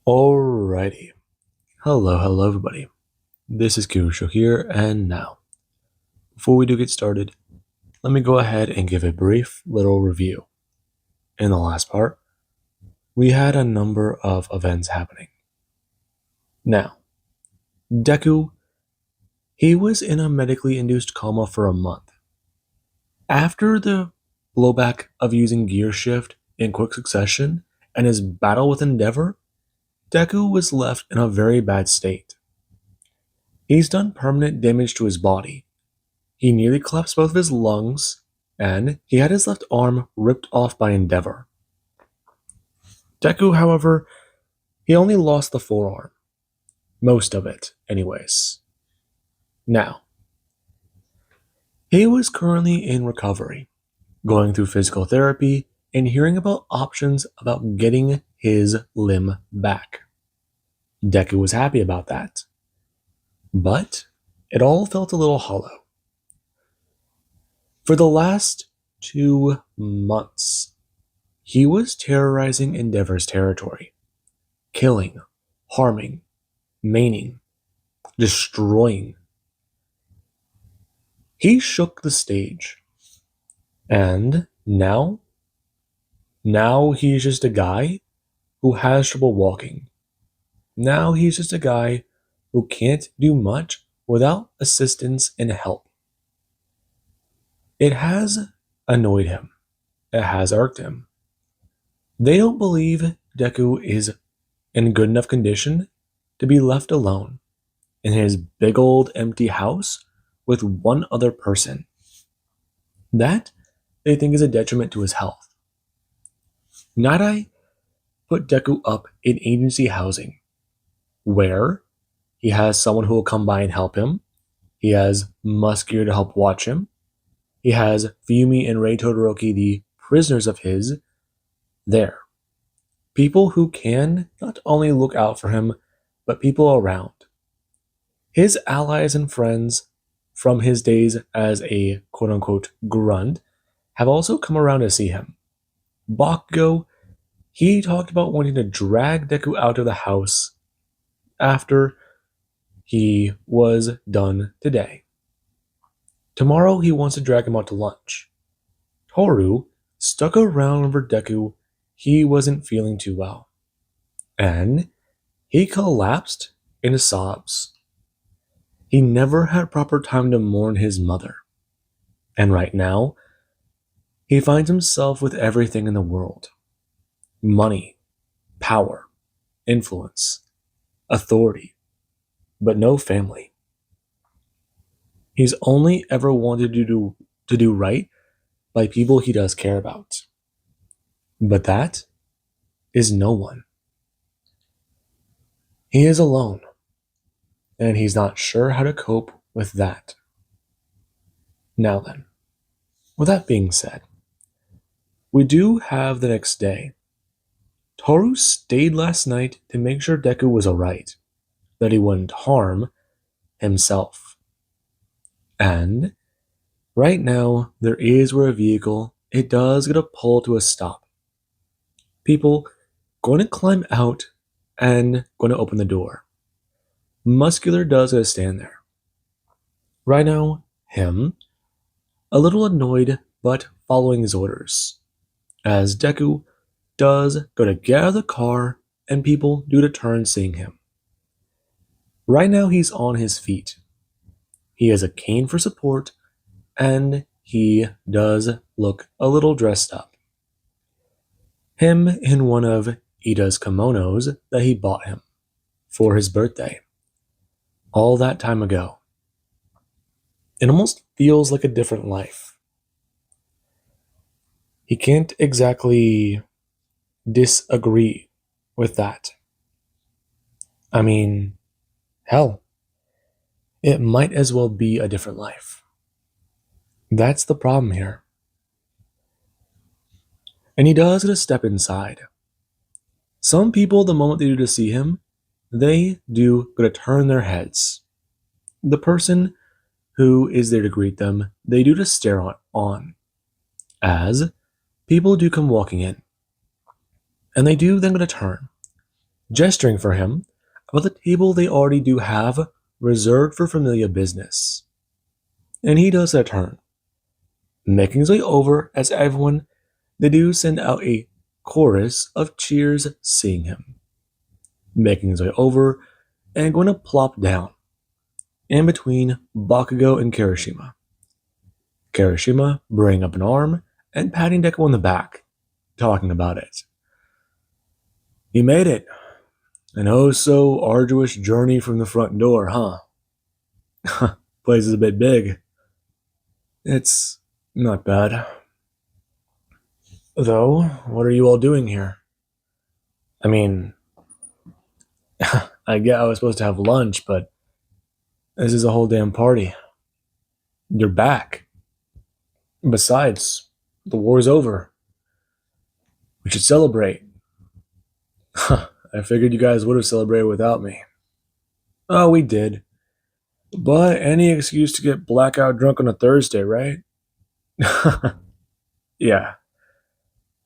Alrighty. Hello everybody. This is Kirusho here, and now, before we do get started, let me go ahead and give a brief little review. In the last part, we had a number of events happening. Now, Deku, he was in a medically induced coma for a month. After the blowback of using Gear Shift in quick succession and his battle with Endeavor, Deku was left in a very bad state. He's done permanent damage to his body. He nearly collapsed both of his lungs, and he had his left arm ripped off by Endeavor. Deku, however, he only lost the forearm. Most of it, anyways. Now, he was currently in recovery, going through physical therapy and hearing about options about getting his limb back. Deku was happy about that. But it all felt a little hollow. For the last 2 months, he was terrorizing Endeavor's territory, killing, harming, maiming, destroying. He shook the stage, and now he's just a guy who has trouble walking. Now he's just a guy who can't do much without assistance and help. It has annoyed him. It has irked him. They don't believe Deku is in good enough condition to be left alone in his big old empty house with one other person. That they think is a detriment to his health. Nadai put Deku up in agency housing, where he has someone who will come by and help him. He has Musketeer to help watch him. He has Fumi and Rei Todoroki, the prisoners of his, there. People who can not only look out for him, but people around. His allies and friends from his days as a quote-unquote grunt have also come around to see him. Bakugo, he talked about wanting to drag Deku out of the house after he was done today. Tomorrow he wants to drag him out to lunch. Toru stuck around for Deku. He wasn't feeling too well. And he collapsed into sobs. He never had proper time to mourn his mother. And right now, he finds himself with everything in the world. Money, power, influence, authority, but no family. He's only ever wanted to do right by people he does care about. But that is no one. He is alone, and he's not sure how to cope with that. Now then, with that being said, we do have the next day. Toru stayed last night to make sure Deku was alright, that he wouldn't harm himself. And right now, there is where a vehicle, it does get a pull to a stop. People going to climb out and going to open the door. Muscular does get to stand there. Right now, him, a little annoyed, but following his orders, as Deku does go to get out of the car and people do to turn seeing him. Right now, he's on his feet. He has a cane for support, and he does look a little dressed up. Him in one of Ida's kimonos that he bought him for his birthday. All that time ago. It almost feels like a different life. He can't exactly disagree with that. I mean, hell, it might as well be a different life. That's the problem here. And he does get a step inside. Some people, the moment they do to see him, they do go to turn their heads. The person who is there to greet them, they do to stare on, as people do come walking in. And they do then go to turn. gesturing for him about the table they already do have reserved for familiar business. And he does their turn, making his way over as everyone they do send out a chorus of cheers seeing him, making his way over and going to plop down in between Bakugo and Kirishima. Kirishima bringing up an arm and patting Deku on the back, talking about it. You made it. An oh so arduous journey from the front door, huh? Place is a bit big. It's not bad. Though, what are you all doing here? I mean, I get I was supposed to have lunch, but this is a whole damn party. You're back. Besides, the war's over. We should celebrate. I figured you guys would have celebrated without me. Oh, we did. But any excuse to get blackout drunk on a Thursday, right? Yeah,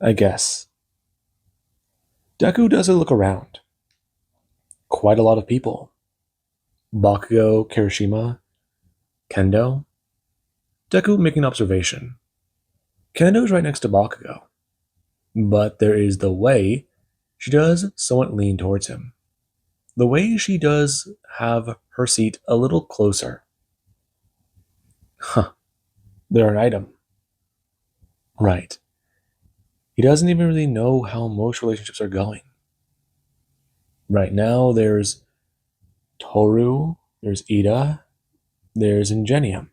I guess. Deku does a look around. Quite a lot of people. Bakugo, Kirishima, Kendo. Deku making an observation. Kendo's right next to Bakugo. But there is the way she does somewhat lean towards him. The way she does have her seat a little closer. Huh. They're an item. Right. He doesn't even really know how most relationships are going. Right now, there's Toru, there's Ida, there's Ingenium,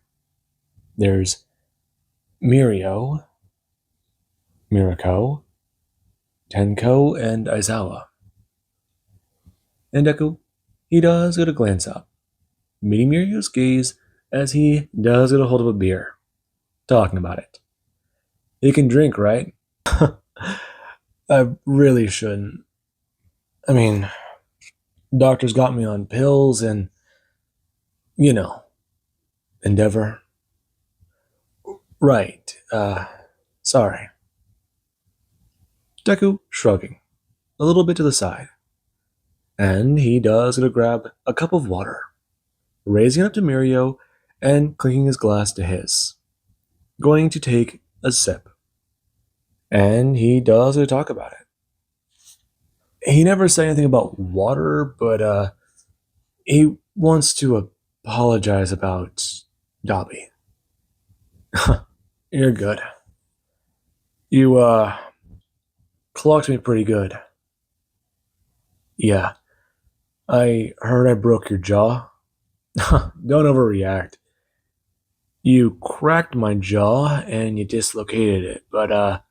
there's Mirio, Mirako, Tenko, and Aizawa. And Deku, he does get a glance up, meeting Mirio's gaze as he does get a hold of a beer, talking about it. He can drink, right? I really shouldn't. I mean, doctors got me on pills and, you know, Endeavor. Right, sorry. Deku shrugging, a little bit to the side. And he does go to grab a cup of water, raising it up to Mirio and clinking his glass to his. Going to take a sip. And he does go to talk about it. He never said anything about water, but he wants to apologize about Dobby. You're good. You clocked me pretty good. Yeah. I heard I broke your jaw. Don't overreact. You cracked my jaw and you dislocated it, but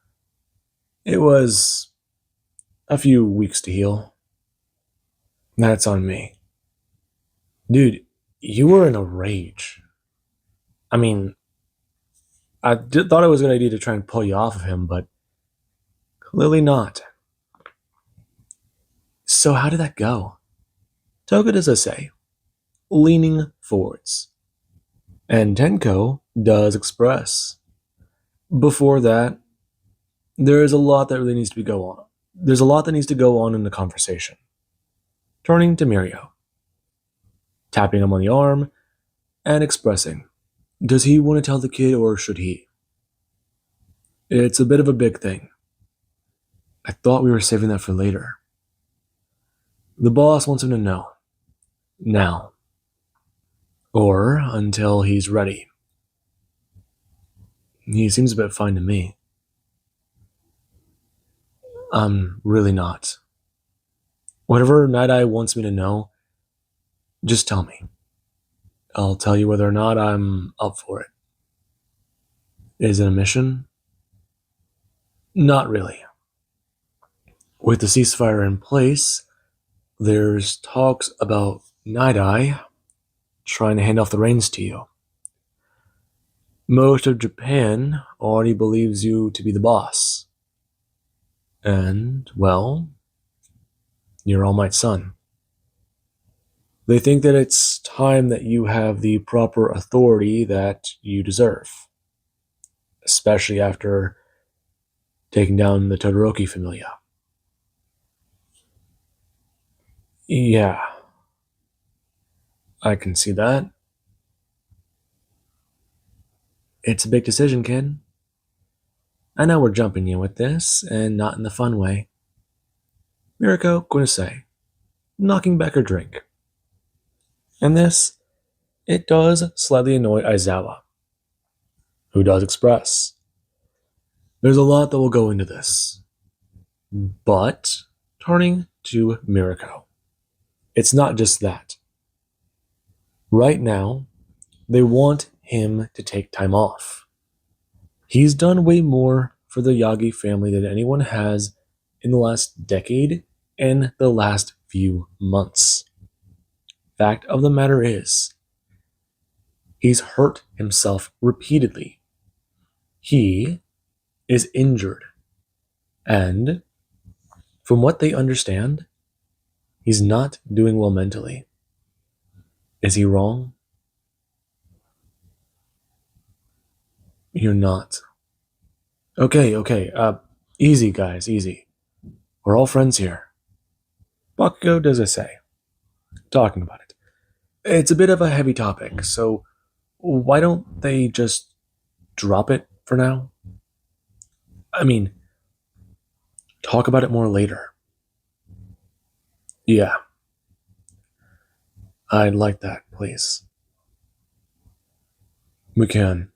it was a few weeks to heal. That's on me. Dude, you were in a rage. I mean, thought it was a good idea to try and pull you off of him, but clearly not. So how did that go? Toga does a say, leaning forwards. And Tenko does express. Before that, there is a lot that really needs to go on. There's a lot that needs to go on in the conversation. Turning to Mirio, tapping him on the arm, and expressing. Does he want to tell the kid or should he? It's a bit of a big thing. I thought we were saving that for later. The boss wants him to know. Now. Or until he's ready. He seems a bit fine to me. I'm really not. Whatever Night Eye wants me to know, just tell me. I'll tell you whether or not I'm up for it. Is it a mission? Not really. With the ceasefire in place, there's talks about Night Eye trying to hand off the reins to you. Most of Japan already believes you to be the boss. And, well, you're All Might's son. They think that it's time that you have the proper authority that you deserve, especially after taking down the Todoroki Familia. Yeah, I can see that. It's a big decision, kid. I know we're jumping you with this, and not in the fun way. Mirako going to say, knocking back her drink. And this, it does slightly annoy Aizawa, who does express. There's a lot that will go into this. But, turning to Mirako, it's not just that. Right now, they want him to take time off. He's done way more for the Yagi family than anyone has in the last decade and the last few months. Fact of the matter is, he's hurt himself repeatedly. He is injured. And from what they understand, he's not doing well mentally. Is he wrong? You're not. Okay, easy guys, easy. We're all friends here. Bakugo does a say, talking about it. It's a bit of a heavy topic, so why don't they just drop it for now? I mean, talk about it more later. Yeah. I'd like that, please. We can.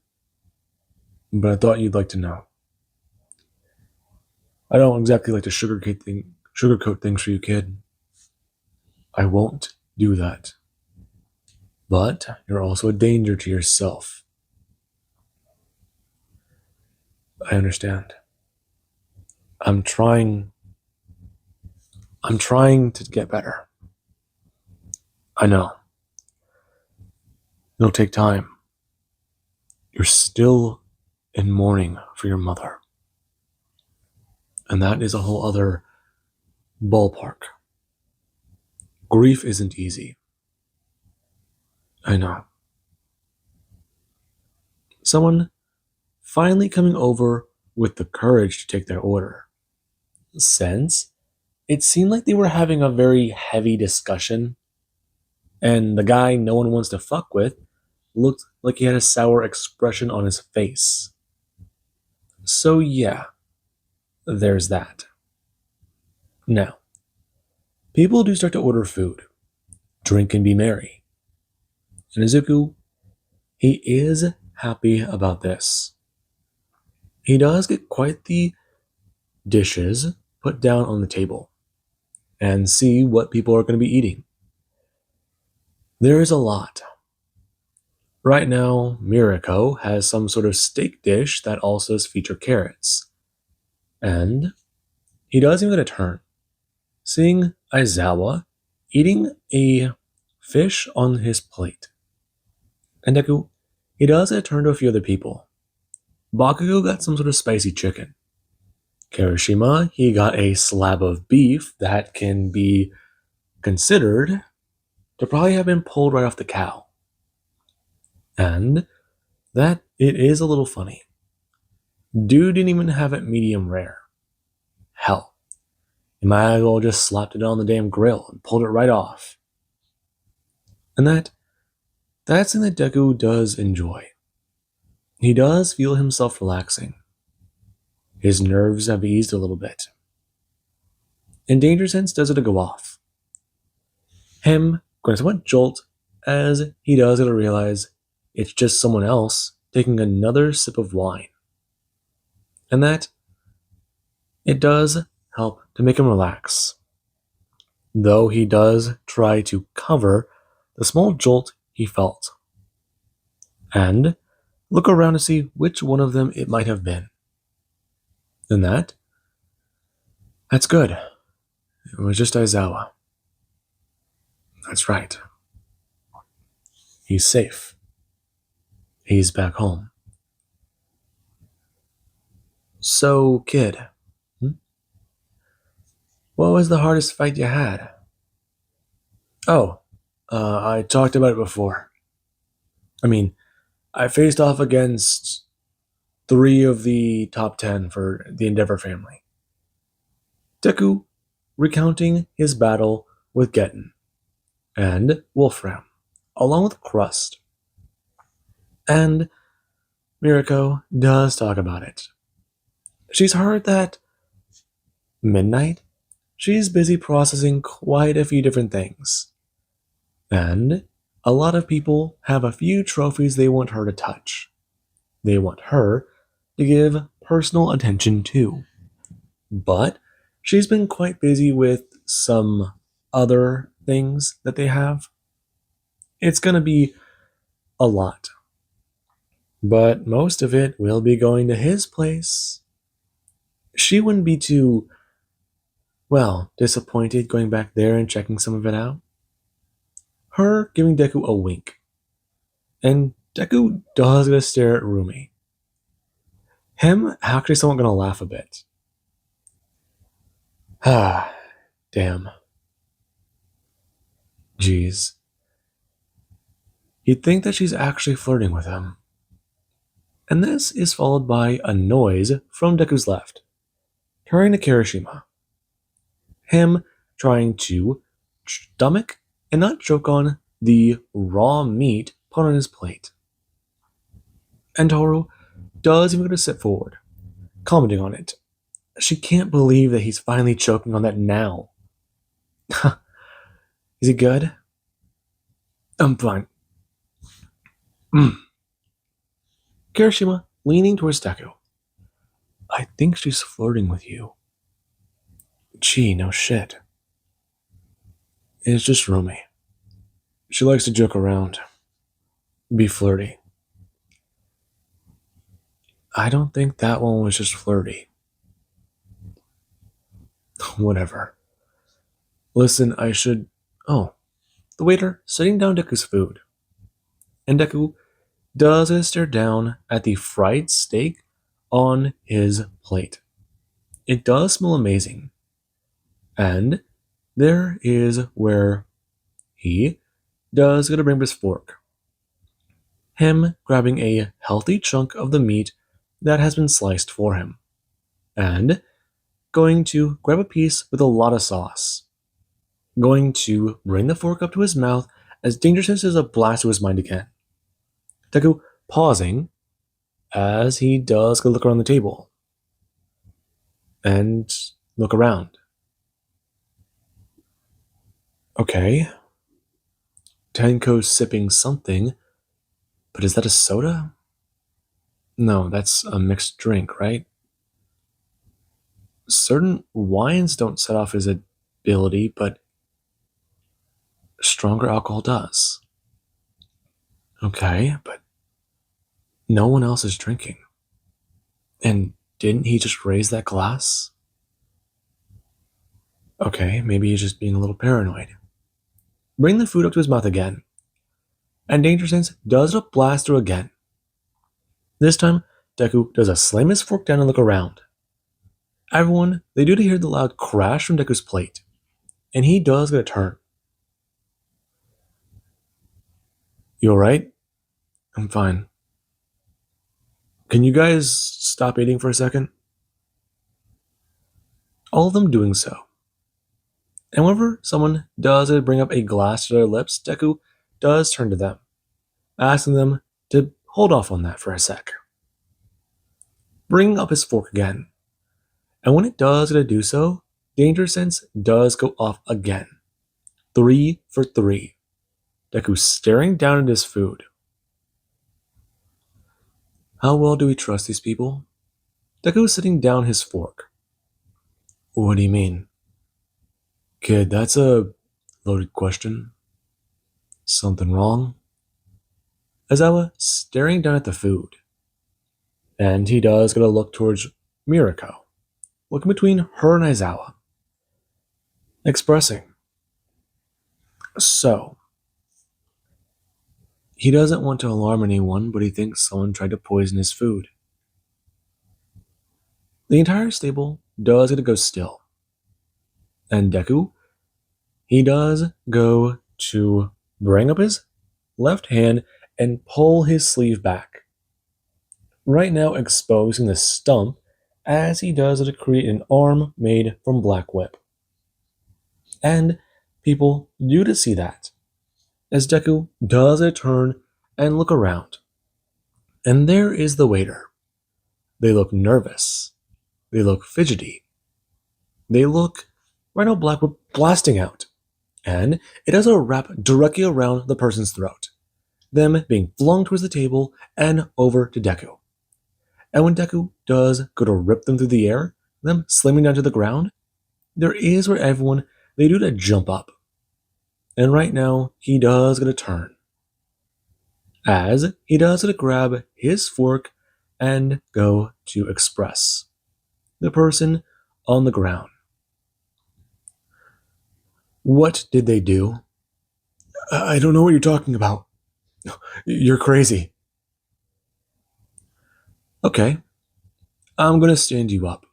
But I thought you'd like to know. I don't exactly like to sugarcoat things for you, kid. I won't do that. But you're also a danger to yourself. I understand. I'm trying to get better. I know. It'll take time. You're still in mourning for your mother. And that is a whole other ballpark. Grief isn't easy. I know. Someone finally coming over with the courage to take their order. Since it seemed like they were having a very heavy discussion, and the guy no one wants to fuck with looked like he had a sour expression on his face. So yeah, there's that. Now, people do start to order food, drink and be merry. And Izuku, he is happy about this. He does get quite the dishes put down on the table and see what people are going to be eating. There is a lot. Right now, Mirako has some sort of steak dish that also features carrots. And he does even get a turn, seeing Aizawa eating a fish on his plate. And Deku, he does get a turn to a few other people. Bakugo got some sort of spicy chicken. Kirishima, he got a slab of beef that can be considered to probably have been pulled right off the cow. And that it is a little funny. Dude didn't even have it medium rare. Hell, he might as well just slapped it on the damn grill and pulled it right off. And that's something that Deku does enjoy. He does feel himself relaxing. His nerves have eased a little bit. And Danger Sense does it to go off. Him going to somewhat jolt as he does it to realize it's just someone else taking another sip of wine. And that, it does help to make him relax. Though he does try to cover the small jolt he felt. And look around to see which one of them it might have been. And that's good. It was just Aizawa. That's right. He's safe. He's back home. So, kid, what was the hardest fight you had? Oh, I talked about it before. I mean, I faced off against 3 of the top 10 for the Endeavor family. Deku recounting his battle with Getten and Wolfram, along with Crust. And Mirako does talk about it. She's heard that midnight, she's busy processing quite a few different things. And a lot of people have a few trophies they want her to touch. They want her to give personal attention to. But she's been quite busy with some other things that they have. It's going to be a lot. But most of it will be going to his place. She wouldn't be too, well, disappointed going back there and checking some of it out. Her giving Deku a wink. And Deku does get to stare at Rumi. Him actually somewhat gonna laugh a bit. Ah, damn. Jeez. You'd think that she's actually flirting with him. And this is followed by a noise from Deku's left, turning to Kirishima. Him trying to stomach and not choke on the raw meat put on his plate. And Toru does even go to sit forward, commenting on it. She can't believe that he's finally choking on that now. Is he good? I'm fine. Kirishima leaning towards Deku. I think she's flirting with you. Gee, no shit. It's just Rumi. She likes to joke around. Be flirty. I don't think that one was just flirty. Whatever. Listen, I should... Oh, the waiter setting down Deku's food. And Deku does stare down at the fried steak on his plate. It does smell amazing. And there is where he does get to bring up his fork. Him grabbing a healthy chunk of the meat that has been sliced for him. And going to grab a piece with a lot of sauce. Going to bring the fork up to his mouth as Dangerousness is a blast to his mind again. Deku pausing as he does go look around the table. And look around. Okay. Tenko's sipping something, but is that a soda? No, that's a mixed drink, right? Certain wines don't set off his ability, but stronger alcohol does. Okay, but no one else is drinking. And didn't he just raise that glass? Okay, maybe he's just being a little paranoid. Bring the food up to his mouth again. And Danger Sense does a blast through again. This time, Deku does a slam his fork down and look around. Everyone, they do to hear the loud crash from Deku's plate. And he does get a turn. You alright? I'm fine. Can you guys stop eating for a second? All of them doing so. And whenever someone does bring up a glass to their lips, Deku does turn to them, asking them to hold off on that for a sec. Bring up his fork again. And when it does do so, Danger Sense does go off again. 3 for 3. Deku staring down at his food. How well do we trust these people? Deku sitting down his fork. What do you mean? Kid, that's a loaded question. Something wrong? Aizawa staring down at the food. And he does get a look towards Mirako, looking between her and Aizawa. Expressing. So, he doesn't want to alarm anyone, but he thinks someone tried to poison his food. The entire stable does get to go still. And Deku, he does go to bring up his left hand and pull his sleeve back. Right now exposing the stump as he does to create an arm made from Black Whip. And People do to see that, as Deku does a turn and look around. And there is the waiter. They look nervous. They look fidgety. They look Rhino Blackwood blasting out. And it does a wrap directly around the person's throat, them being flung towards the table and over to Deku. And when Deku does go to rip them through the air, them slamming down to the ground, there is where everyone, they do to jump up. And right now, he does get a turn, as he does to grab his fork and go to express the person on the ground. What did they do? I don't know what you're talking about. You're crazy. Okay, I'm going to stand you up.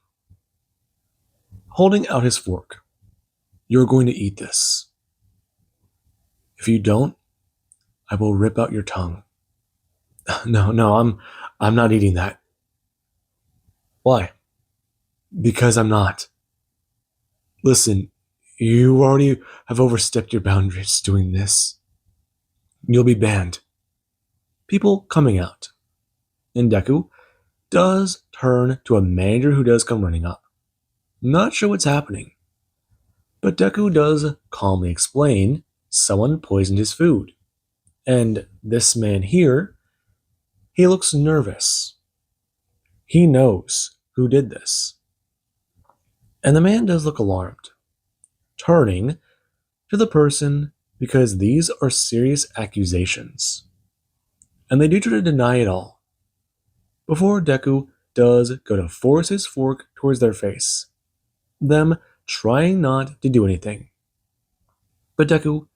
Holding out his fork. You're going to eat this. If you don't, I will rip out your tongue. No, I'm not eating that. Why? Because I'm not. Listen, you already have overstepped your boundaries doing this. You'll be banned. People coming out. And Deku does turn to a manager who does come running up. Not sure what's happening. But Deku does calmly explain someone poisoned his food. And this man here, he looks nervous. He knows who did this. And the man does look alarmed, turning to the person because these are serious accusations. And they do try to deny it all, before Deku does go to force his fork towards their face, them trying not to do anything. But Deku,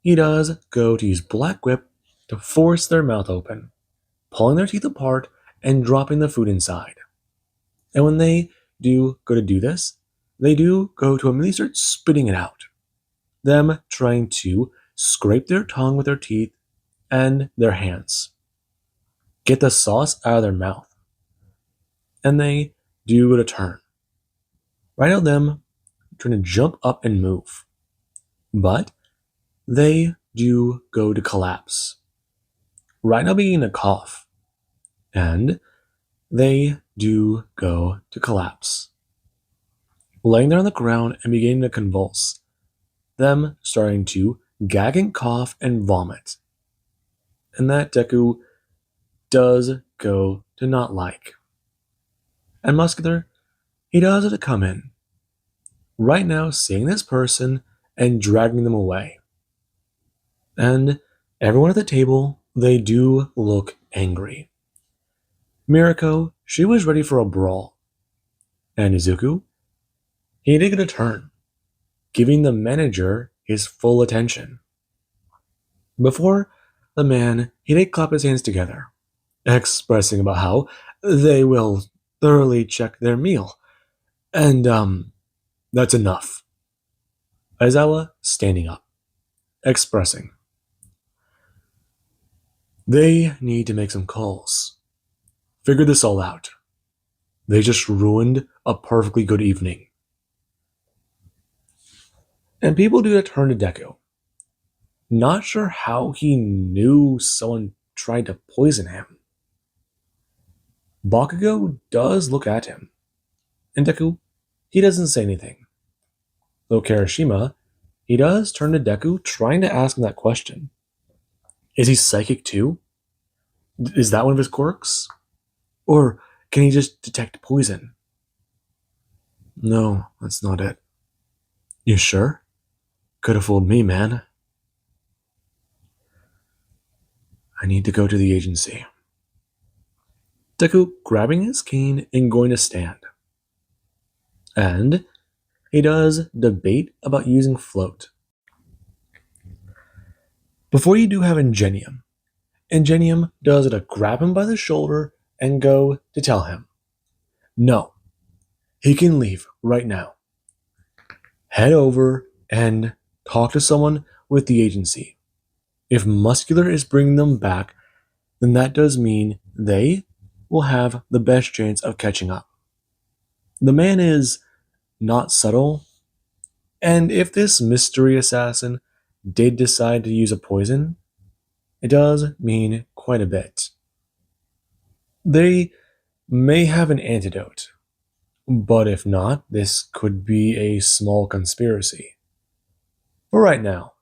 he does go to use Black Whip to force their mouth open, pulling their teeth apart and dropping the food inside. And when they do go to do this, they do go to immediately start spitting it out, them trying to scrape their tongue with their teeth and their hands, get the sauce out of their mouth. And they do go to turn. Right now, them trying to jump up and move. But they do go to collapse. Right now, beginning to cough. And they do go to collapse, laying there on the ground and beginning to convulse, them starting to gag and cough and vomit. And that Deku does go to not like. And Muscular, he does it to come in, right now seeing this person and dragging them away. And everyone at the table, they do look angry. Mirako, she was ready for a brawl. And Izuku, he did get a turn, giving the manager his full attention. Before the man, he did clap his hands together, expressing about how they will thoroughly check their meal. And, that's enough. Aizawa standing up, expressing. They need to make some calls. Figure this all out. They just ruined a perfectly good evening. And people do turn to Deku. Not sure how he knew someone tried to poison him. Bakugo does look at him. And Deku, he doesn't say anything. Though Kirishima, he does turn to Deku, trying to ask him that question. Is he psychic too? Is that one of his quirks? Or can he just detect poison? No, that's not it. You sure? Could have fooled me, man. I need to go to the agency. Deku grabbing his cane and going to stand. And he does debate about using float. Before you do have Ingenium. Ingenium does it to grab him by the shoulder and go to tell him, no, he can leave right now. Head over and talk to someone with the agency. If Muscular is bringing them back, then that does mean they will have the best chance of catching up. The man is not subtle, And if this mystery assassin did decide to use a poison, it does mean quite a bit. They may have an antidote, but if not, this could be a small conspiracy. But right now,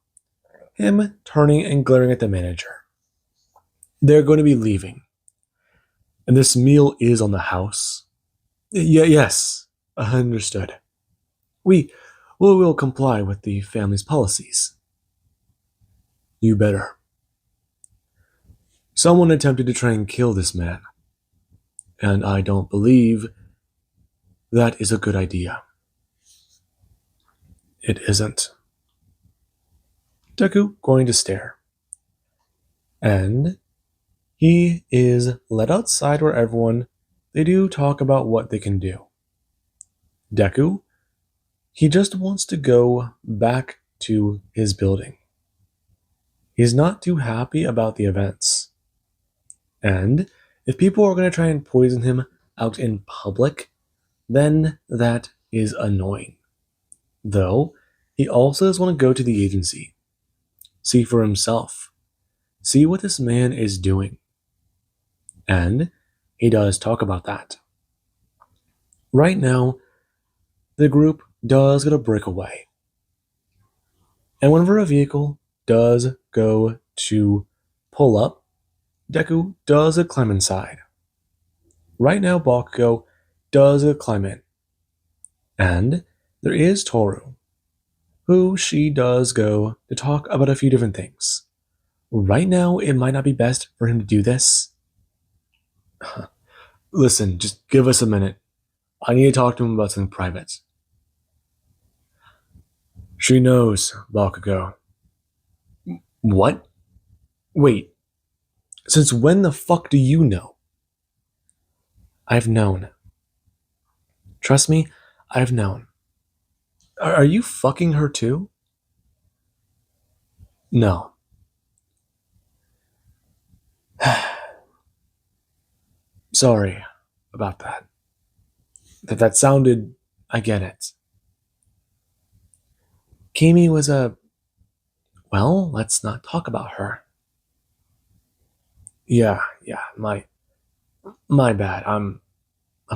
him turning and glaring at the manager. They're going to be leaving. And this meal is on the house. Yes, understood. We will comply with the family's policies. You better. Someone attempted to try and kill this man, and I don't believe that is a good idea. It isn't. Deku going to stare. And he is led outside where they do talk about what they can do. Deku, he just wants to go back to his building. He's not too happy about the events. And if people are going to try and poison him out in public, then that is annoying. Though, he also does want to go to the agency, see for himself, see what this man is doing. And he does talk about that. Right now, the group does get a breakaway. And whenever a vehicle does go to pull up, Deku does climb inside. Right now, Bakugo does climb in. And there is Toru, who she does go to talk about a few different things. Right now, it might not be best for him to do this. Listen, just give us a minute. I need to talk to him about something private. She knows, Bakugo. What? Wait. Since when the fuck do you know? I've known. Trust me, I've known. Are you fucking her too? No. Sorry about that. That sounded... I get it. Kimi was a... Well, let's not talk about her. Yeah, my bad. I'm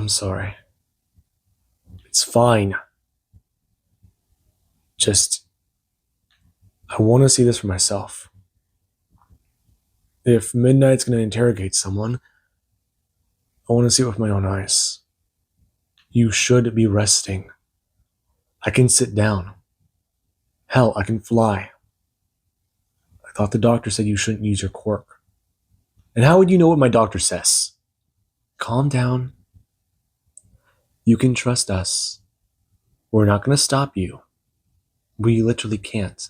sorry. It's fine. Just... I want to see this for myself. If Midnight's going to interrogate someone, I want to see it with my own eyes. You should be resting. I can sit down. Hell, I can fly. I thought the doctor said you shouldn't use your quirk. And how would you know what my doctor says? Calm down. You can trust us. We're not going to stop you. We literally can't.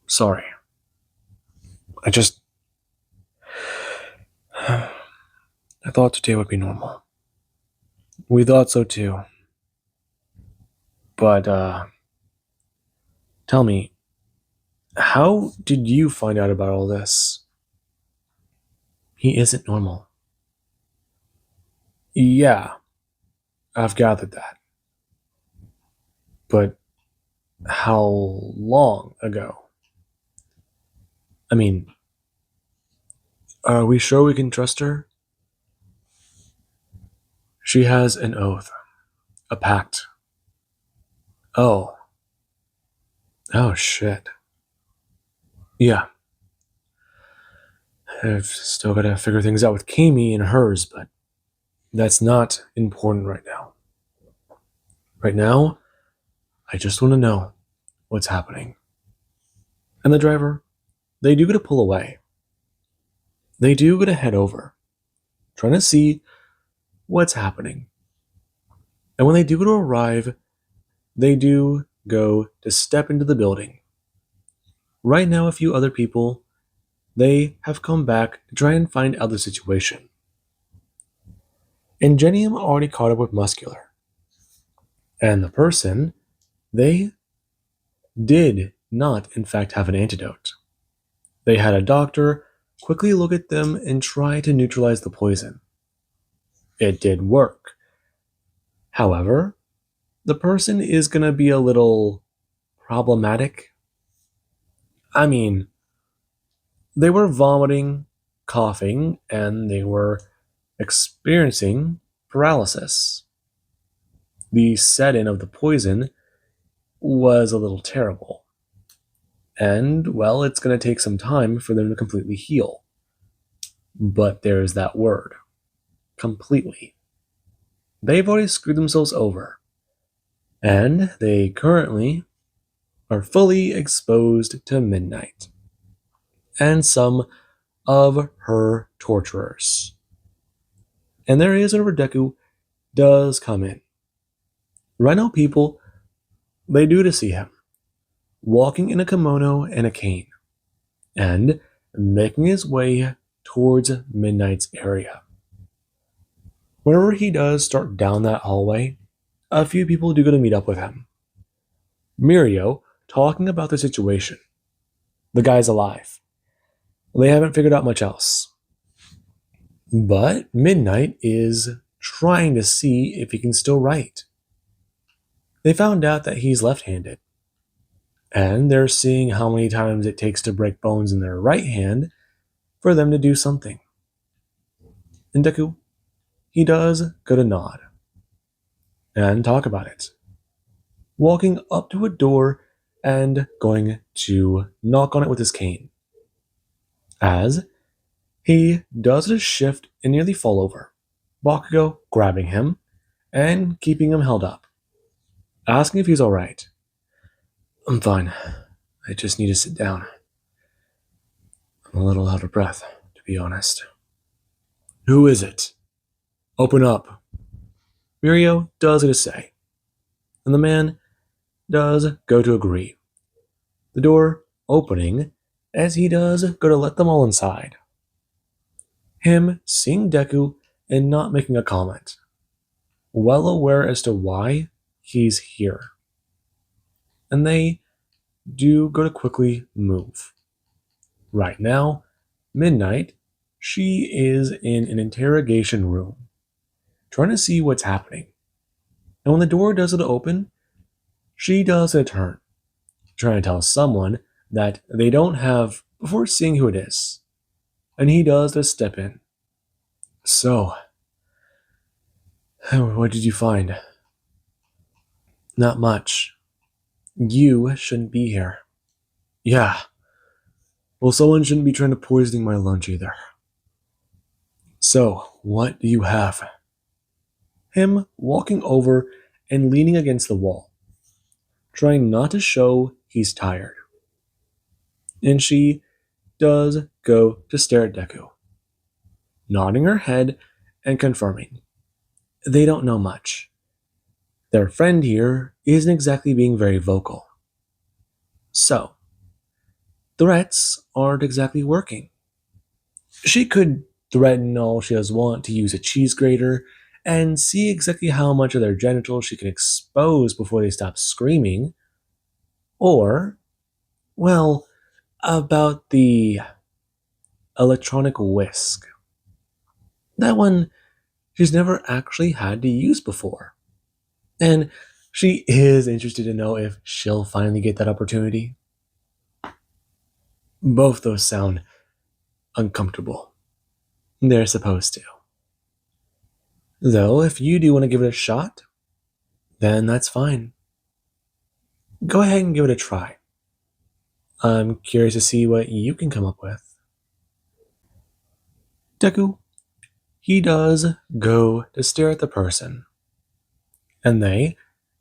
Sorry. I thought today would be normal. We thought so too. But, tell me, how did you find out about all this? He isn't normal. Yeah, I've gathered that. But how long ago? I mean, are we sure we can trust her? She has an oath, a pact. Oh. Oh, shit. Yeah. I've still got to figure things out with Kami and hers, but that's not important right now. Right now, I just want to know what's happening. And the driver, they do get to pull away. They do get to head over, trying to see what's happening. And when they do go to arrive, they do go to step into the building. Right now, a few other people, they have come back to try and find out the situation. Ingenium already caught up with Muscular. And the person, they did not, in fact, have an antidote. They had a doctor quickly look at them and try to neutralize the poison. It did work. However, the person is going to be a little problematic. I mean, they were vomiting, coughing, and they were experiencing paralysis. The set in of the poison was a little terrible. And, well, it's going to take some time for them to completely heal. But there's that word completely. They've already screwed themselves over. And they currently are fully exposed to Midnight and some of her torturers. And there is whenever Deku does come in. Right now, people, they do to see him, walking in a kimono and a cane, and making his way towards Midnight's area. Whenever he does start down that hallway, a few people do go to meet up with him. Mirio talking about the situation. The guy's alive. They haven't figured out much else. But Midnight is trying to see if he can still write. They found out that he's left-handed. And they're seeing how many times it takes to break bones in their right hand for them to do something. And Deku, he does go to nod and talk about it. Walking up to a door and going to knock on it with his cane. As he does a shift and nearly fall over, Bakugo grabbing him and keeping him held up, asking if he's alright. I'm fine. I just need to sit down. I'm a little out of breath, to be honest. Who is it? Open up. Mirio does as say, and the man does go to agree. The door opening as he does go to let them all inside. Him seeing Deku and not making a comment, well aware as to why he's here. And they do go to quickly move. Right now, Midnight, she is in an interrogation room, trying to see what's happening. And when the door does open, she does a turn, trying to tell someone that they don't have before seeing who it is. And he does just step in. So, what did you find? Not much. You shouldn't be here. Yeah. Well, someone shouldn't be trying to poisoning my lunch either. So, what do you have? Him walking over and leaning against the wall, trying not to show he's tired. And she does go to stare at Deku, nodding her head and confirming. They don't know much. Their friend here isn't exactly being very vocal. So, threats aren't exactly working. She could threaten all she does want to use a cheese grater and see exactly how much of their genitals she can expose before they stop screaming. Or, well, about the electronic whisk. That one she's never actually had to use before. And she is interested to know if she'll finally get that opportunity. Both those sound uncomfortable. They're supposed to. Though, if you do want to give it a shot, then that's fine. Go ahead and give it a try. I'm curious to see what you can come up with. Deku, he does go to stare at the person. And they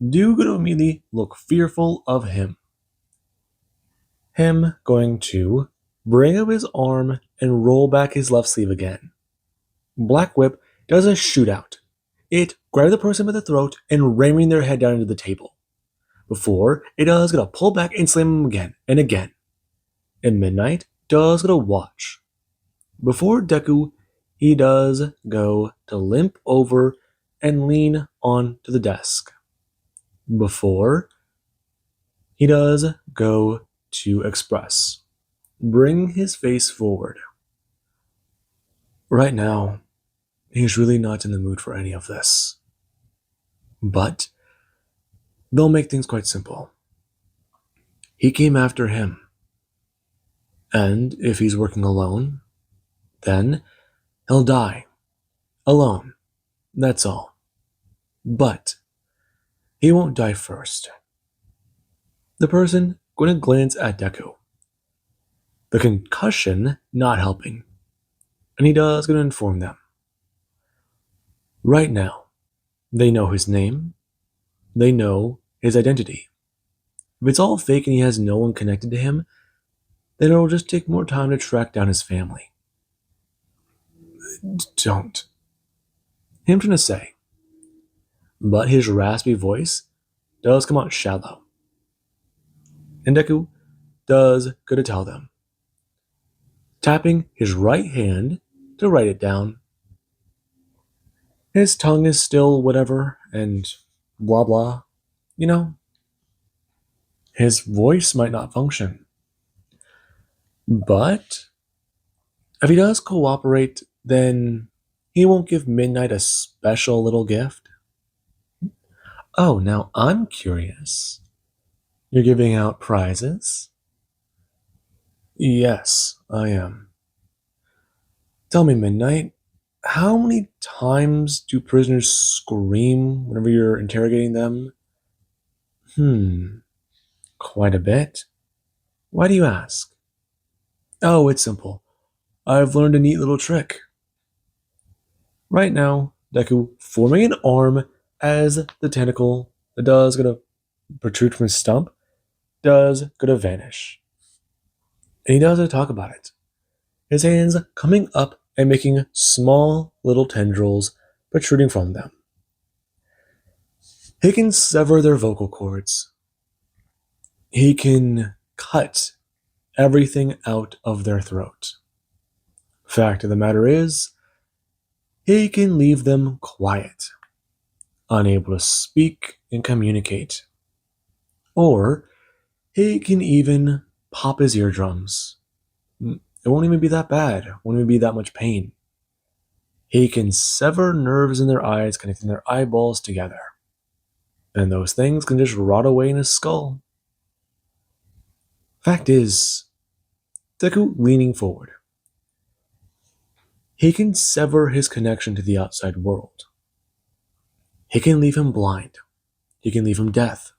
do go to immediately look fearful of him. Him going to bring up his arm and roll back his left sleeve again. Black Whip does a shootout. It grabs the person by the throat and ramming their head down into the table. Before, it does gonna pull back and slam him again and again. And Midnight does gonna watch. Before Deku, he does go to limp over and lean onto the desk. Before, he does go to express, bring his face forward. Right now, he's really not in the mood for any of this. But they'll make things quite simple. He came after him, and if he's working alone, then he'll die. Alone. That's all. But he won't die first. The person going to glance at Deku. The concussion not helping. And he does going to inform them. Right now, they know his name. They know his identity. If it's all fake and he has no one connected to him, then it'll just take more time to track down his family. Don't. Him trying to say. But his raspy voice does come out shallow. And Deku does go to tell them, tapping his right hand to write it down. His tongue is still whatever and blah blah. You know, his voice might not function. But if he does cooperate, then he won't give Midnight a special little gift. Oh, now I'm curious. You're giving out prizes? Yes, I am. Tell me, Midnight, how many times do prisoners scream whenever you're interrogating them? Quite a bit. Why do you ask? Oh, it's simple. I've learned a neat little trick. Right now, Deku forming an arm as the tentacle that does gonna protrude from his stump does gonna vanish. And he does talk about it. His hands coming up and making small little tendrils protruding from them. He can sever their vocal cords. He can cut everything out of their throat. Fact of the matter is, he can leave them quiet, unable to speak and communicate. Or he can even pop his eardrums. It won't even be that bad. It won't even be that much pain. He can sever nerves in their eyes, connecting their eyeballs together. And those things can just rot away in his skull. Fact is, Deku leaning forward. He can sever his connection to the outside world. He can leave him blind. He can leave him deaf.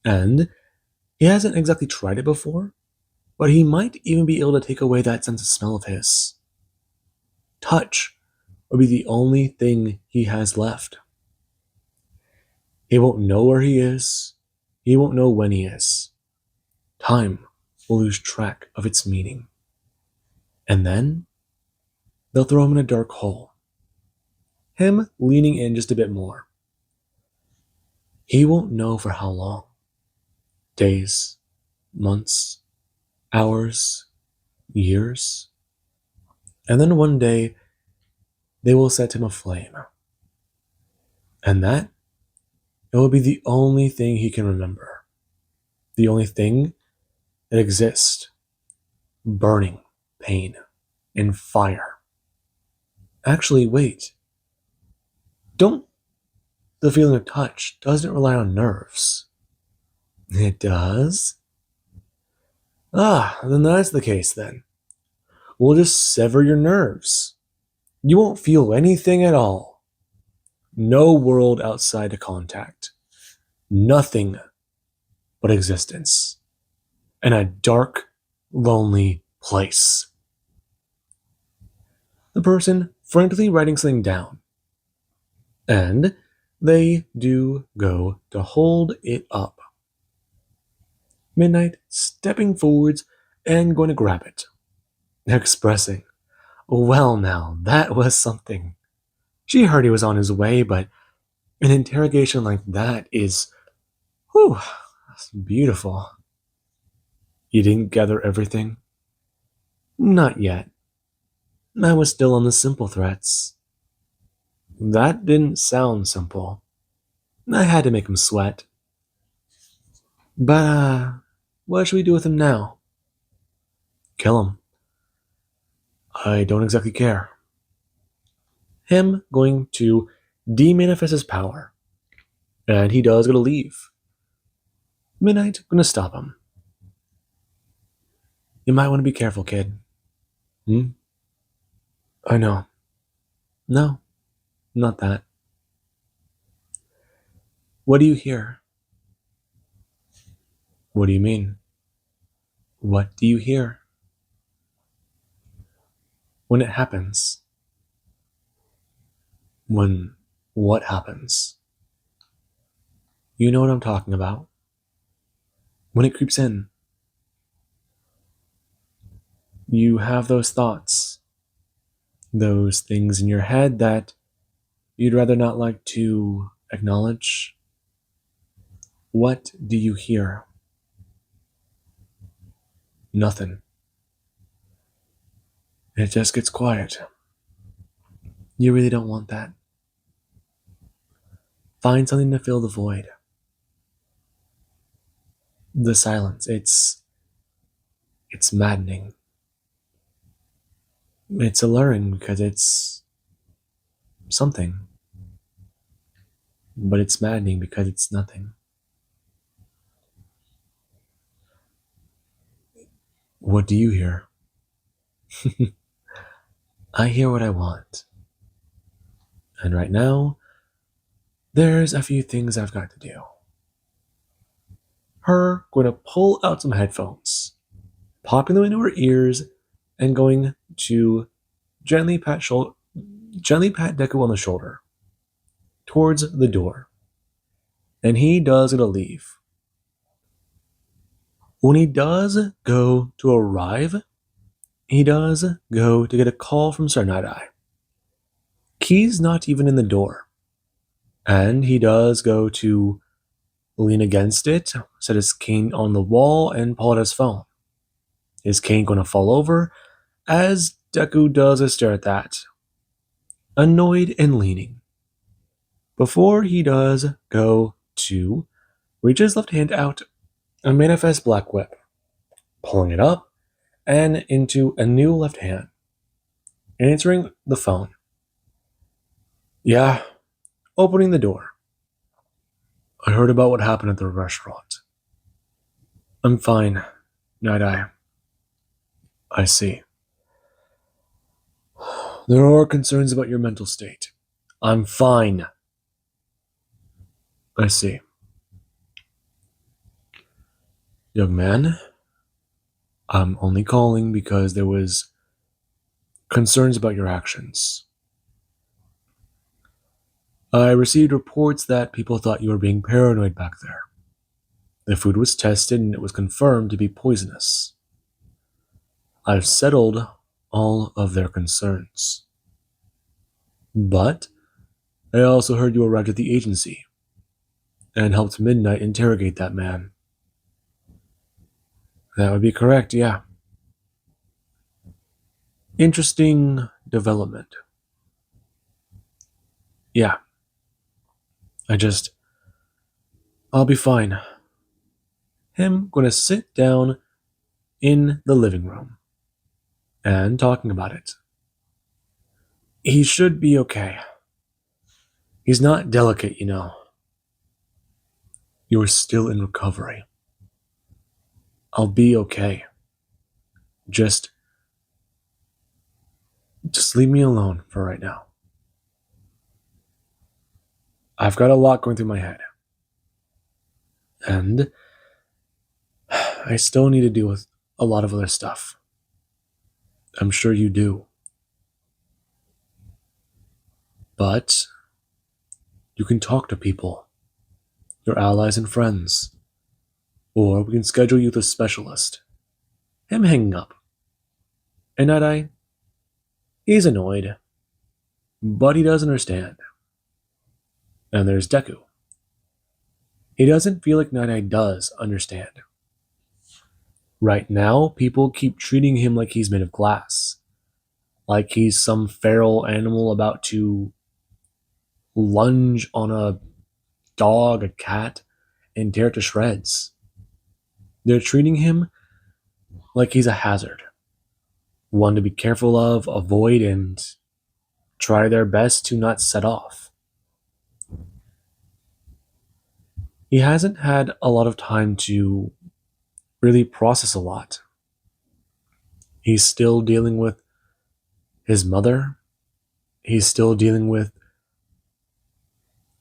And he hasn't exactly tried it before, but he might even be able to take away that sense of smell of his. Touch would be the only thing he has left. He won't know where he is. He won't know when he is. Time will lose track of its meaning. And then they'll throw him in a dark hole. Him leaning in just a bit more. He won't know for how long. Days, months, hours, years. And then one day, they will set him aflame. And that, it will be the only thing he can remember. The only thing that exists. Burning pain and fire. Actually, wait. Don't the feeling of touch doesn't rely on nerves. It does? Then that's the case then. We'll just sever your nerves. You won't feel anything at all. No world outside of contact. Nothing but existence. In a dark, lonely place. The person frantically writing something down. And they do go to hold it up. Midnight stepping forwards and going to grab it. Expressing, well now, that was something. She heard he was on his way, but an interrogation like that is, that's beautiful. You didn't gather everything? Not yet. I was still on the simple threats. That didn't sound simple. I had to make him sweat. But, what should we do with him now? Kill him. I don't exactly care. Him going to demanifest his power. And he does go to leave. Midnight gonna stop him. You might want to be careful, kid. Hmm? I know. No, not that. What do you hear? What do you mean? What do you hear? When it happens. When what happens? You know what I'm talking about. When it creeps in. You have those thoughts. Those things in your head that you'd rather not like to acknowledge. What do you hear? Nothing. It just gets quiet. You really don't want that. Find something to fill the void. The silence, it's maddening. It's alluring because it's something. But it's maddening because it's nothing. What do you hear? I hear what I want. And right now, there's a few things I've got to do. Her going to pull out some headphones, popping them into her ears, and going to gently pat Deku on the shoulder towards the door. And he does gonna leave. When he does go to arrive, he does go to get a call from Sir Night-Eye. Key's not even in the door. And he does go to lean against it, set his cane on the wall, and pull out his phone. His cane gonna fall over as Deku does a stare at that, annoyed and leaning. Before he does go to reach his left hand out and manifest Black Whip, pulling it up and into a new left hand, answering the phone. Yeah, opening the door. I heard about what happened at the restaurant. I'm fine, Night-Eye. I see. There are concerns about your mental state. I'm fine. I see. Young man, I'm only calling because there was concerns about your actions. I received reports that people thought you were being paranoid back there. The food was tested and it was confirmed to be poisonous. I've settled all of their concerns. But I also heard you arrived at the agency and helped Midnight interrogate that man. That would be correct, yeah. Interesting development. Yeah. I'll be fine. Him gonna sit down in the living room and talking about it. He should be okay. He's not delicate, you know. You're still in recovery. I'll be okay. Just leave me alone for right now. I've got a lot going through my head. And I still need to deal with a lot of other stuff. I'm sure you do. But you can talk to people, your allies and friends, or we can schedule you with a specialist. Him hanging up. And Night-Eye, he's annoyed, but he does understand. And there's Deku. He doesn't feel like Night-Eye does understand. Right now, people keep treating him like he's made of glass. Like he's some feral animal about to lunge on a dog, a cat, and tear it to shreds. They're treating him like he's a hazard. One to be careful of, avoid, and try their best to not set off. He hasn't had a lot of time to really process a lot. He's still dealing with his mother. He's still dealing with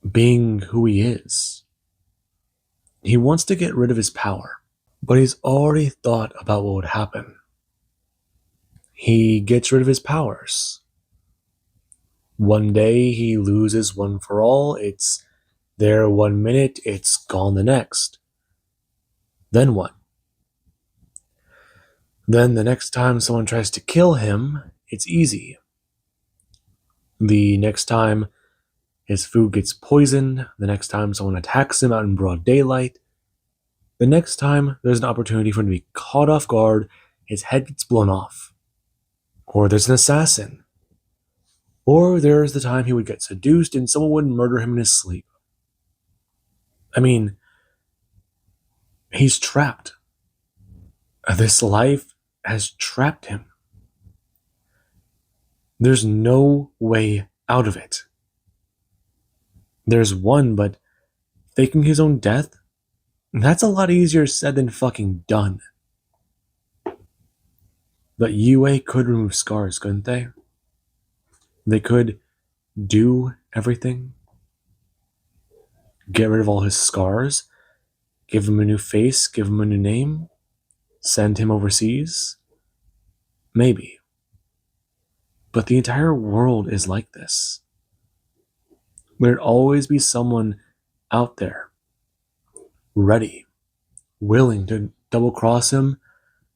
being who he is. He wants to get rid of his power, but he's already thought about what would happen. He gets rid of his powers. One day he loses one for all. It's there 1 minute, it's gone the next. Then what? Then the next time someone tries to kill him, it's easy. The next time his food gets poisoned, the next time someone attacks him out in broad daylight, the next time there's an opportunity for him to be caught off guard, his head gets blown off. Or there's an assassin. Or there's the time he would get seduced and someone would murder him in his sleep. I mean, he's trapped. This life has trapped him. There's no way out of it. There's one, but faking his own death? That's a lot easier said than fucking done. But UA could remove scars, couldn't they? They could do everything. Get rid of all his scars. Give him a new face. Give him a new name. Send him overseas. Maybe. But the entire world is like this. There'd always be someone out there, ready, willing to double cross him,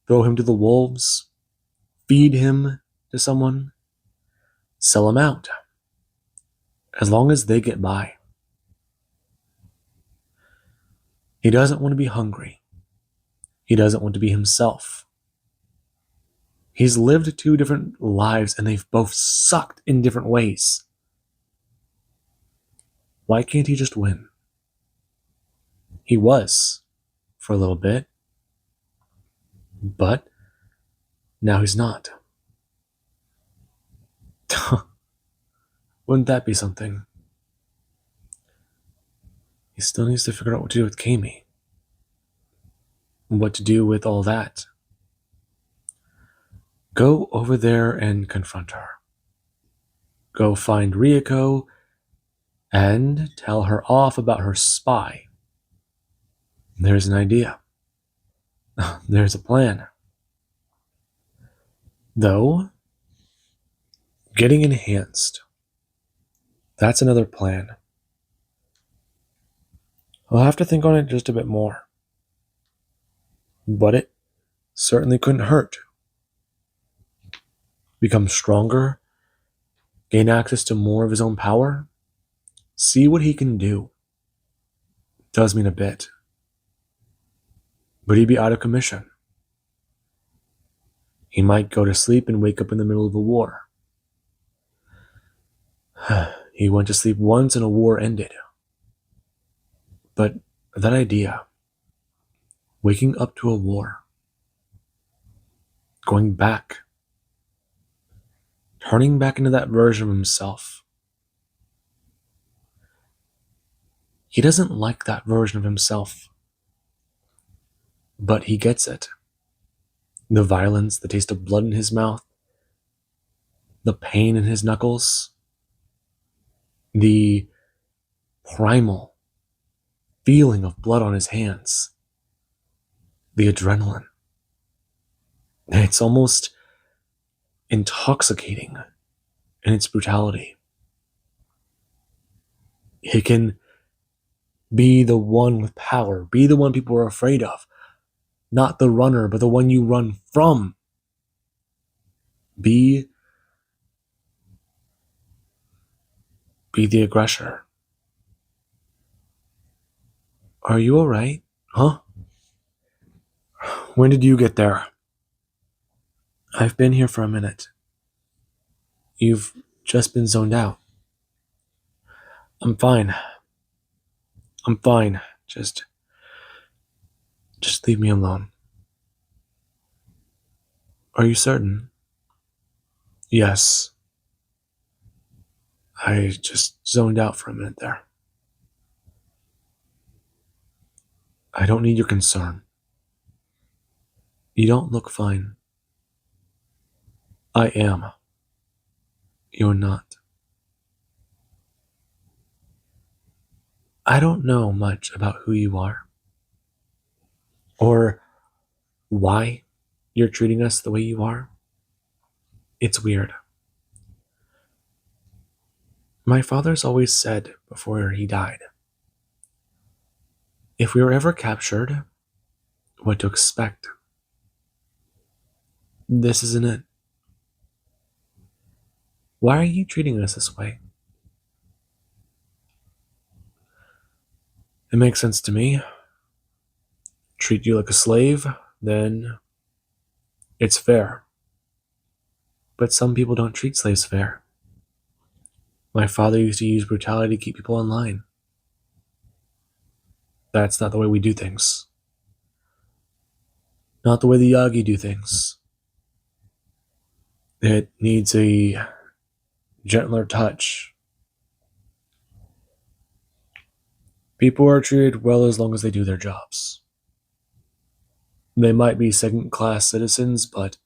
throw him to the wolves, feed him to someone, sell him out, as long as they get by. He doesn't want to be hungry. He doesn't want to be himself. He's lived two different lives and they've both sucked in different ways. Why can't he just win? He was for a little bit, but now he's not. Wouldn't that be something? He still needs to figure out what to do with Kami. What to do with all that. Go over there and confront her. Go find Ryuko and tell her off about her spy. There's an idea. There's a plan. Though, getting enhanced. That's another plan. I'll have to think on it just a bit more. But it certainly couldn't hurt. Become stronger, gain access to more of his own power, see what he can do. Does mean a bit. But he'd be out of commission. He might go to sleep and wake up in the middle of a war. He went to sleep once and a war ended. But that idea, waking up to a war, going back, turning back into that version of himself. He doesn't like that version of himself, but he gets it. The violence, the taste of blood in his mouth, the pain in his knuckles, the primal feeling of blood on his hands, the adrenaline. It's almost intoxicating in its brutality. He can be the one with power, be the one people are afraid of, not the runner, but the one you run from. Be the aggressor. Are you alright? Huh? When did you get there? I've been here for a minute. You've just been zoned out. I'm fine. I'm fine. Just leave me alone. Are you certain? Yes. I just zoned out for a minute there. I don't need your concern. You don't look fine. I am. You're not. I don't know much about who you are or why you're treating us the way you are. It's weird. My father's always said before he died, if we were ever captured, what to expect. This isn't it. Why are you treating us this way? It makes sense to me. Treat you like a slave, then it's fair. But some people don't treat slaves fair. My father used to use brutality to keep people in line. That's not the way we do things. Not the way the Yagi do things. It needs a gentler touch. People are treated well as long as they do their jobs. They might be second-class citizens, but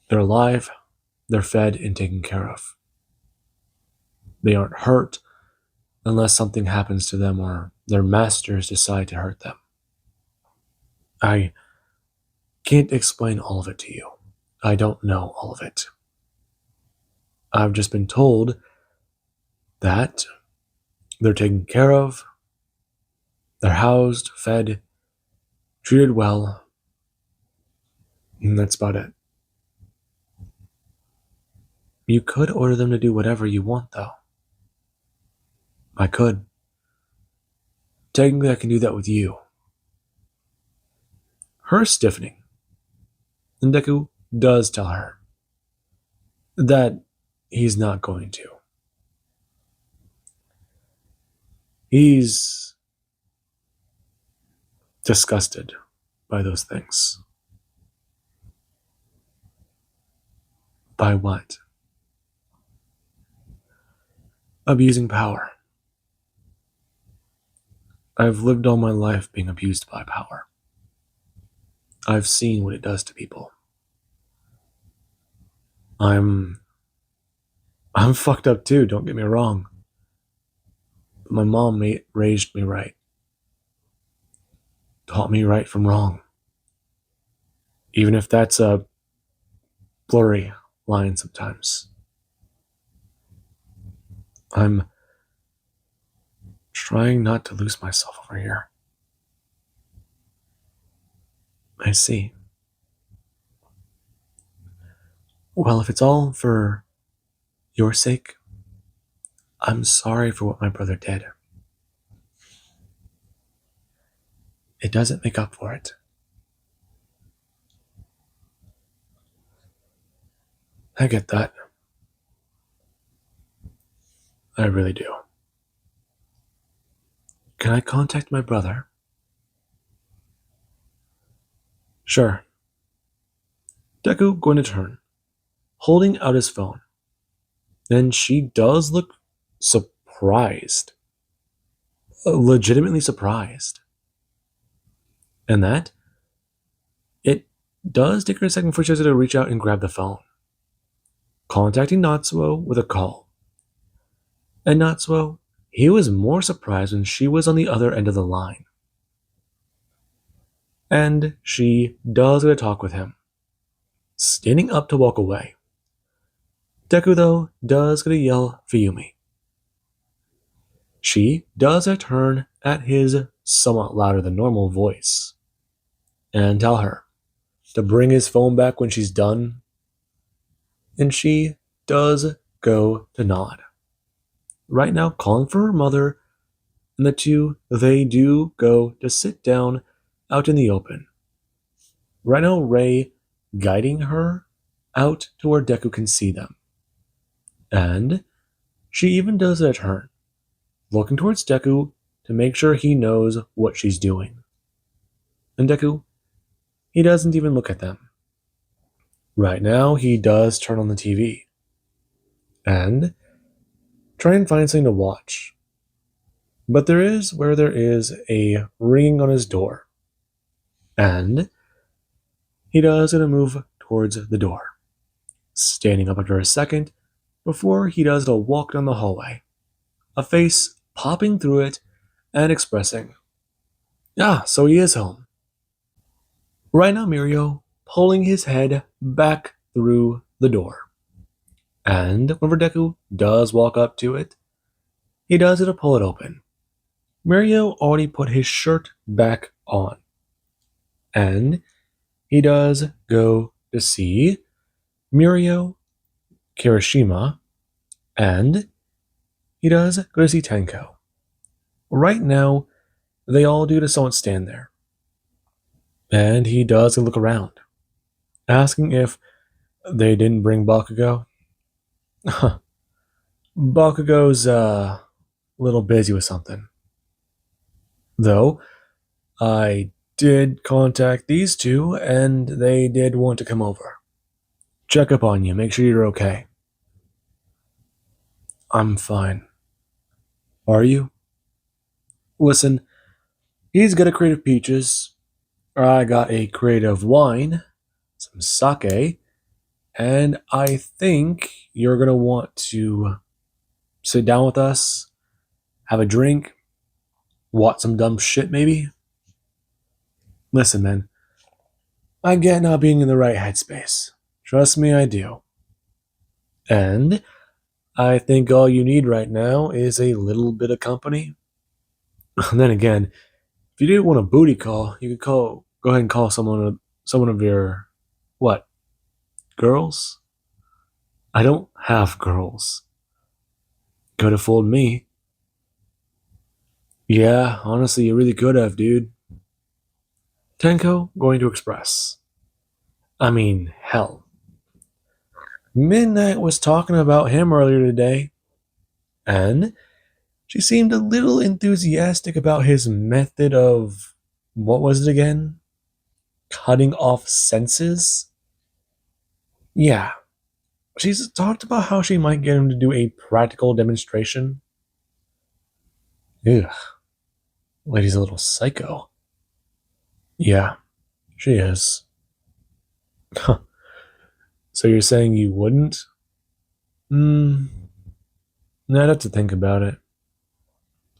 they're alive, they're fed and taken care of. They aren't hurt unless something happens to them or their masters decide to hurt them. I can't explain all of it to you. I don't know all of it. I've just been told that they're taken care of, they're housed, fed, treated well, and that's about it. You could order them to do whatever you want, though. I could. Technically, I can do that with you. Her stiffening. And Deku does tell her that he's not going to. He's disgusted by those things. By what? Abusing power. I've lived all my life being abused by power. I've seen what it does to people. I'm fucked up too, don't get me wrong. But my mom raised me right. Taught me right from wrong. Even if that's a blurry line sometimes. I'm trying not to lose myself over here. I see. Well, if it's all for your sake, I'm sorry for what my brother did. It doesn't make up for it. I get that. I really do. Can I contact my brother? Sure. Deku going to turn, holding out his phone. Then she does look surprised. Legitimately surprised. And that, it does take her a second before she has to reach out and grab the phone. Contacting Natsuo with a call. And Natsuo, he was more surprised when she was on the other end of the line. And she does get a talk with him, standing up to walk away. Deku, though, does get a yell for Yumi. She does a turn at his somewhat louder than normal voice and tell her to bring his phone back when she's done. And she does go to nod. Right now, calling for her mother, and the two, they do go to sit down out in the open. Right now, Rei guiding her out to where Deku can see them. And she even does a turn, looking towards Deku to make sure he knows what she's doing. And Deku, he doesn't even look at them. Right now, he does turn on the TV and try and find something to watch. But there is where there is a ringing on his door. And he does gonna move towards the door, standing up after a second before he does a walk down the hallway, a face popping through it and expressing, "Ah, so he is home." Right now, Mirio pulling his head back through the door. And whenever Deku does walk up to it, he does it to pull it open. Mirio already put his shirt back on. And he does go to see Mirio, Kirishima, and he does go to see Tenko. Right now, they all do to someone stand there. And he does look around, asking if they didn't bring Bakugo. Bakugo's a little busy with something. Though, I did contact these two, and they did want to come over. Check up on you, make sure you're okay. I'm fine. Are you? Listen, he's got a crate of peaches. I got a crate of wine, some sake, and I think you're gonna want to sit down with us, have a drink, watch some dumb shit maybe. Listen, man, I get not being in the right headspace. Trust me, I do. And I think all you need right now is a little bit of company. And then again, if you didn't want a booty call, you could go ahead and call someone of your what? Girls? I don't have girls. Could have fooled me. Yeah, honestly, you really could have, dude. Tenko going to express. I mean, hell. Midnight was talking about him earlier today, and she seemed a little enthusiastic about his method of what was it again? Cutting off senses? Yeah. She's talked about how she might get him to do a practical demonstration. Ugh. Lady's a little psycho. Yeah, she is. So you're saying you wouldn't? Hmm. I'd have to think about it.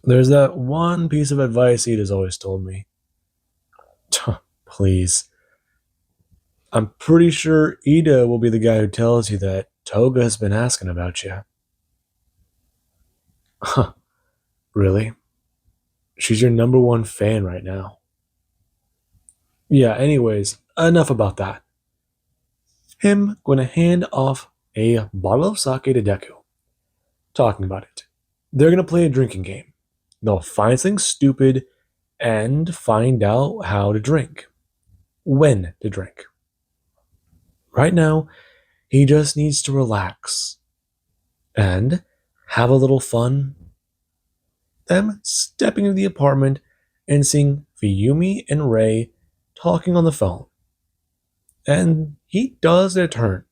There's that one piece of advice Ida's always told me. Please. I'm pretty sure Ida will be the guy who tells you that Toga has been asking about you. Huh, really? She's your number one fan right now. Yeah, anyways, enough about that. Him going to hand off a bottle of sake to Deku. Talking about it. They're going to play a drinking game. They'll find something stupid and find out how to drink. When to drink. Right now, he just needs to relax and have a little fun. Them stepping into the apartment and seeing Fuyumi and Rei talking on the phone. And he does their turn,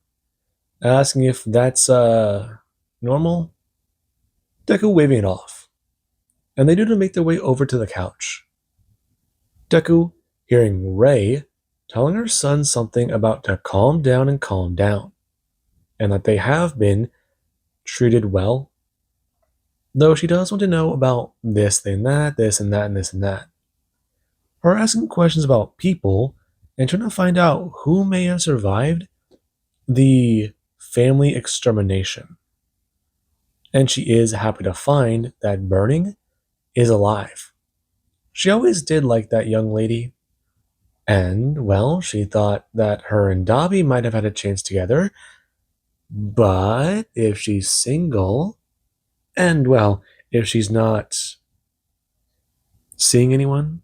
asking if that's normal. Deku waving it off. And they do to make their way over to the couch. Deku hearing Rei telling her son something about to calm down and calm down, and that they have been treated well. Though she does want to know about this and that, this and that, and this and that. Her asking questions about people and trying to find out who may have survived the family extermination. And she is happy to find that Burning is alive. She always did like that young lady. And, well, she thought that her and Dabi might have had a chance together. But if she's single, and, well, if she's not seeing anyone,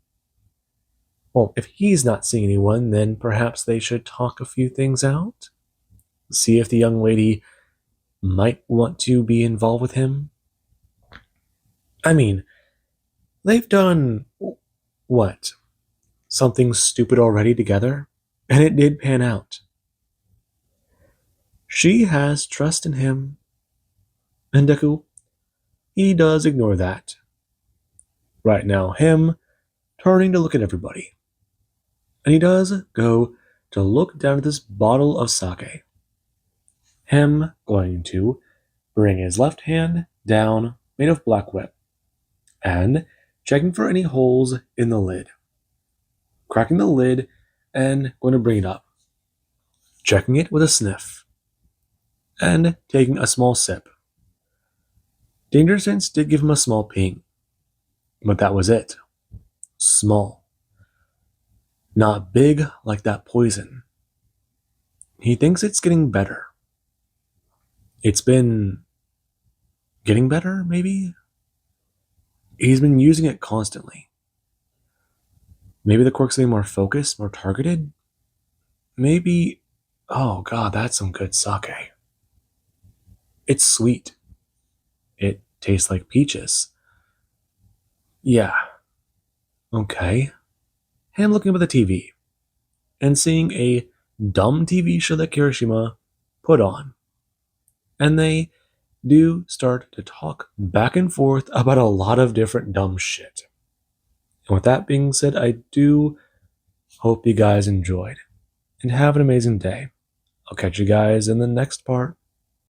well, if he's not seeing anyone, then perhaps they should talk a few things out. See if the young lady might want to be involved with him. I mean, they've done what? Something stupid already together, and it did pan out. She has trust in him, and Deku, he does ignore that. Right now, him turning to look at everybody. And he does go to look down at this bottle of sake. Him going to bring his left hand down, made of black whip, and checking for any holes in the lid. Cracking the lid and going to bring it up. Checking it with a sniff. And taking a small sip. Danger Sense did give him a small ping, but that was it. Small. Not big like that poison. He thinks it's getting better. It's been getting better, maybe? He's been using it constantly. Maybe the quirk's getting more focused, more targeted? Maybe. Oh god, that's some good sake. It's sweet. It tastes like peaches. Yeah. Okay. Him looking up at the TV and seeing a dumb TV show that Kirishima put on. And they do start to talk back and forth about a lot of different dumb shit. And with that being said, I do hope you guys enjoyed and have an amazing day. I'll catch you guys in the next part.